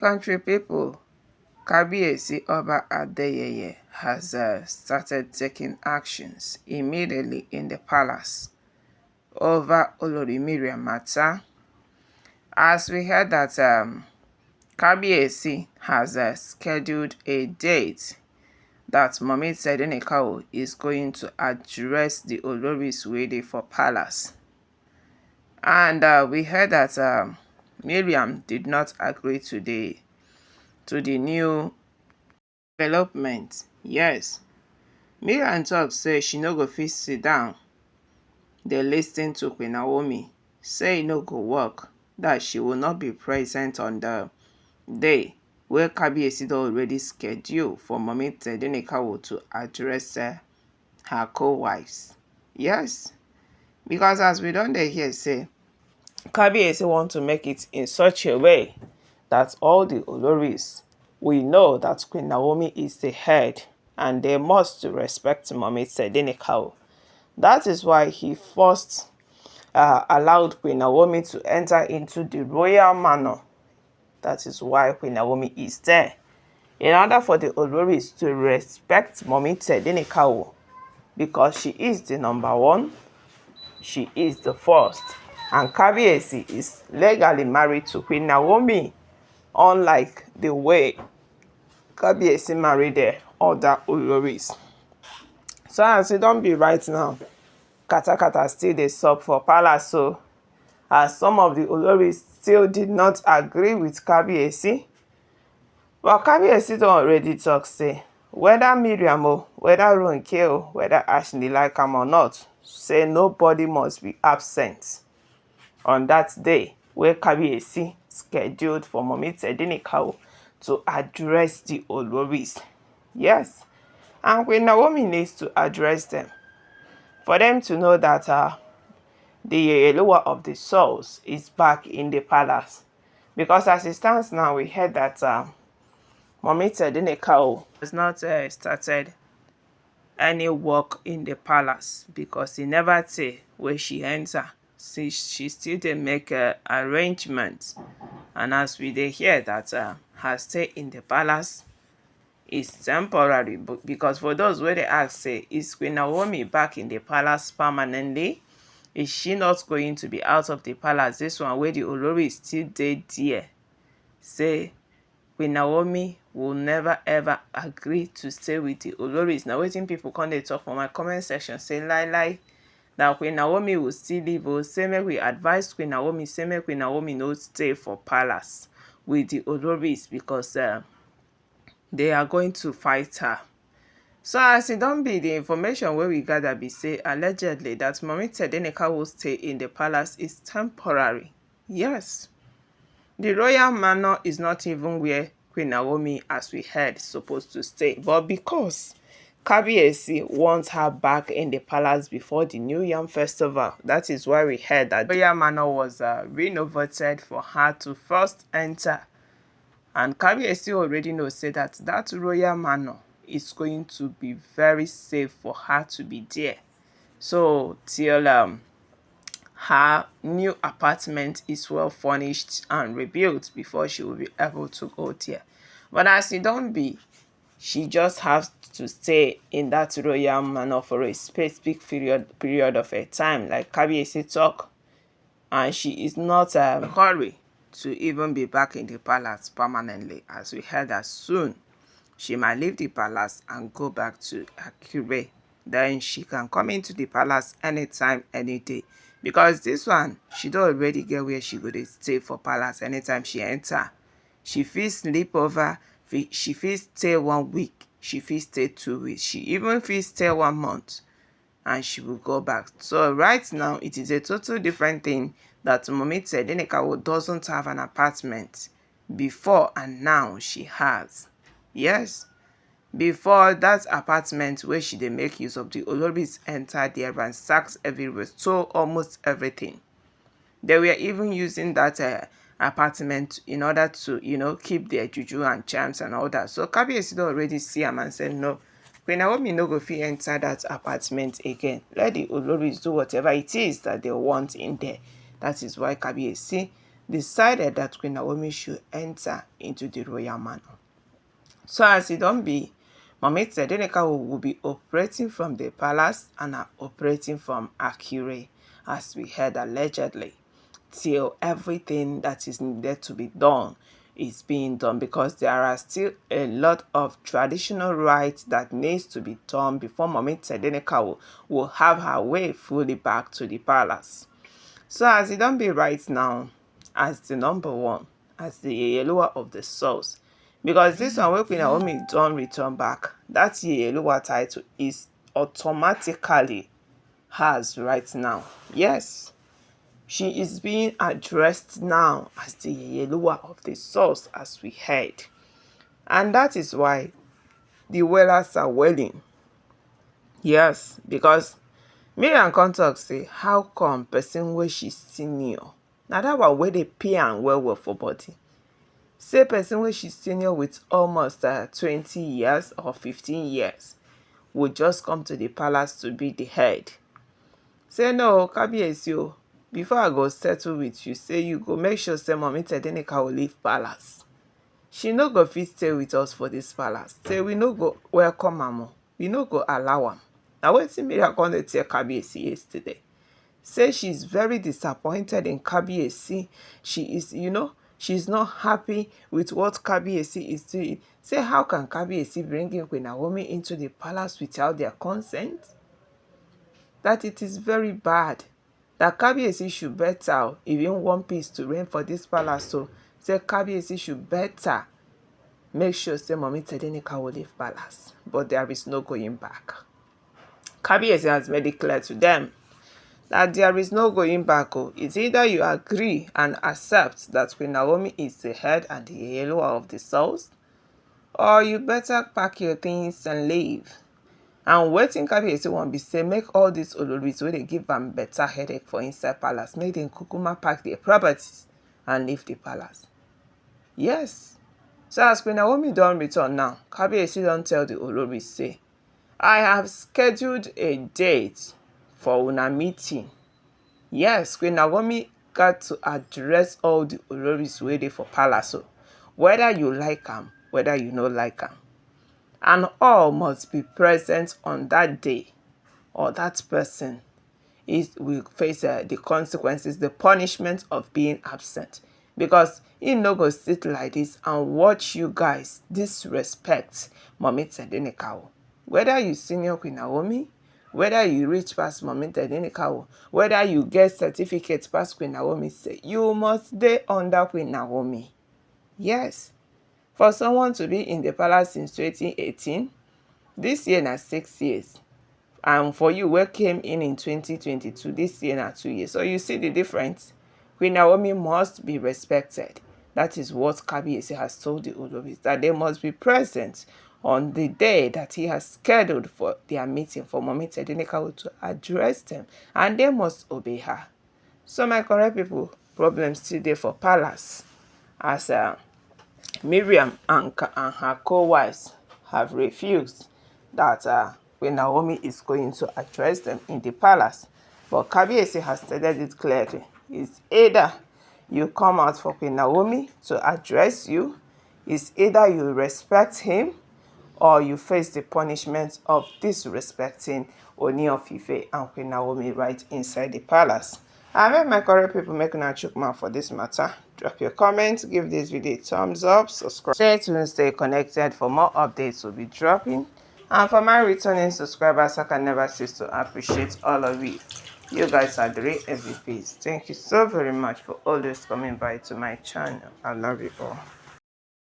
Country people, Kabiyesi Oba Adeyeye has started taking actions immediately in the palace over Olori Mariam matter. As we heard that Kabiyesi has scheduled a date that Mummy Tadenikawo is going to address the Oloris waiting for palace. And we heard that Mariam did not agree to the new development. Yes, Mariam talk say she no go fit sit down dey lis ten to Queen Naomi, say e no go work, that she will not be present on the day wey Kabiyesi don already schedule for Mummy Tadenikawo to address her co-wives. Yes, because as we don dey hear say Kabiyesi want to make it in such a way that all the Oloris we know that Queen Naomi is the head and they must respect Mummy Tadenikawo. That is why he first allowed Queen Naomi to enter into the royal manor. That is why Queen Naomi is there. In order for the Oloris to respect Mummy Tadenikawo, because she is the number one, she is the first. And Kabiyesi is legally married to Queen Naomi, unlike the way Kabiyesi married the other Oloris. So as it don't be right now, katakata still dey sup for palace, so as some of the Oloris still did not agree with Kabiyesi. But Kabiyesi don already talk say whether Mariam o, whether Ronke o, whether Ashley like am or not, say nobody must be absent on that day wey Kabiyesi scheduled for Mummy Tadenikawo to address the Oloris. Yes, and Queen Naomi needs to address them for them to know that the lower of the souls is back in the palace. Because as it stands now, we heard that Mummy Tadenikawo has not started any work in the palace because he never say where she enter. See, she still dey make arrangements, and as we dey hear that her stay in the palace is temporary, because for those where they ask say is Queen Naomi back in the palace permanently, is she not going to be out of the palace? This one where the Olori still dey there, say Queen Naomi will never ever agree to stay with the Oloris. Now wetin people come dey talk for my comment section say lie that Queen Naomi will still leave o, say make we advise Queen Naomi, say make Queen Naomi no stay for palace with the Oloris because they are going to fight her. So as it don't be, the information where we gather be say allegedly that Mummy Tadenikawo will stay in the palace is temporary. Yes, the royal manor is not even where Queen Naomi, as we heard, supposed to stay, but because Kabiyesi wants her back in the palace before the New Yam Festival, that is why we heard that the royal manor was renovated for her to first enter. And Kabiyesi already knows say that royal manor is going to be very safe for her to be there. So till her new apartment is well furnished and rebuilt before she will be able to go there. But as it don't be, she just has to stay in that royal manor for a specific period of a time, like Kabiyesi talk, and she is not in a hurry to even be back in the palace permanently, as we heard that soon she might leave the palace and go back to Akure. Then she can come into the palace anytime, any day. Because this one, she don't already get where she go to stay for palace anytime she enter. She fit sleep over, she fit stay 1 week, she fit stay 2 weeks, she even fit stay 1 month, and she will go back. So right now, it is a total different thing that Mummy Tadenikawo doesn't have an apartment before, and now she has. Yes, before that apartment where she dey make use of, the Oloris enter there and sacks everywhere, so almost everything. They were even using that apartment in order to, keep their juju and charms and all that. So Kabiyesi don already see am and said, no, Queen Naomi no go fit enter that apartment again. Let the Oloris do whatever it is that they want in there. That is why Kabiyesi decided that Queen Naomi should enter into the royal manor. So as it don't be, Mama Tedeneka will be operating from the palace and are operating from Akure, as we heard allegedly, till everything that is needed to be done is being done, because there are still a lot of traditional rites that needs to be done before Mama Tedeneka will have her way fully back to the palace. So as it don't be right now, as the number one, as the Yeyeluwa of the souls, because this one wey Queen Naomi don return back, that Yeyeluwa title is automatically hers right now. Yes, she is being addressed now as the Yeyeluwa of the souls, as we heard. And that is why the wailers are wailing. Yes, because Mariam come talk say, how come person wey she senior, na that one wey dey pay am well well for body, say person wey she senior with almost 20 years or 15 years would just come to the palace to be the head. Say no, Kabiyesi o, before I go settle with you, say you go make sure say Mummy Tedeneka will leave palace. She no go fit stay with us for this palace. Say we no go welcome am o, we no go allow am. Na wetin Mariam come dey tell Kabiyesi yesterday. Say she's very disappointed in Kabiyesi. She is, she's not happy with what Kabiyesi is doing. Say how can Kabiyesi bring in Queen Naomi into the palace without their consent? That it is very bad. That Kabiyesi should better, if you want peace to reign for this palace, so say Kabiyesi should better make sure say Mummy Tedeneka will leave palace. But there is no going back. Kabiyesi has made it clear to them that there is no going back. It's either you agree and accept that Queen Naomi is the head and the Yeyeluwa of the souls, or you better pack your things and leave. And wetin Kabiyesi wan be say, make all these Oloris wey dey give am better headache for inside palace, make dem kukuma pack their properties and leave the palace. Yes. So as Queen Naomi don return now, Kabiyesi don tell the Oloris say, I have scheduled a date for una meeting. Yes, Queen Naomi got to address all the Oloris wey dey for palace, whether you like am, whether you no like am. And all must be present on that day, or that person will face the consequences, the punishment of being absent. Because he no go sit like this and watch you guys disrespect Mummy Tedeneka. Whether you senior Queen Naomi, whether you reach past Mummy Tedeneka, whether you get certificate past Queen Naomi, say you must stay under Queen Naomi. Yes. For someone to be in the palace since 2018, this year na 6 years. And for you who came in 2022, this year na 2 years. So you see the difference. Queen Naomi must be respected. That is what Kabiyesi has told the Oloris, that they must be present on the day that he has scheduled for their meeting for Mummy Tedeneka to address them, and they must obey her. So my correct people, problems still there for palace, as Mariam and her co-wives have refused that Queen Naomi is going to address them in the palace. But Kabiyesi has stated it clearly. It's either you come out for Queen Naomi to address you, it's either you respect him, or you face the punishment of disrespecting Ooniofife and Queen Naomi right inside the palace. I beg my correct people, make una chook mouth for this matter. Drop your comments, give this video a thumbs up, subscribe. Stay tuned, stay connected for more updates will be dropping. And for my returning subscribers, I can never cease to appreciate all of you. You guys are the real MVPs. Thank you so very much for always coming by to my channel. I love you all.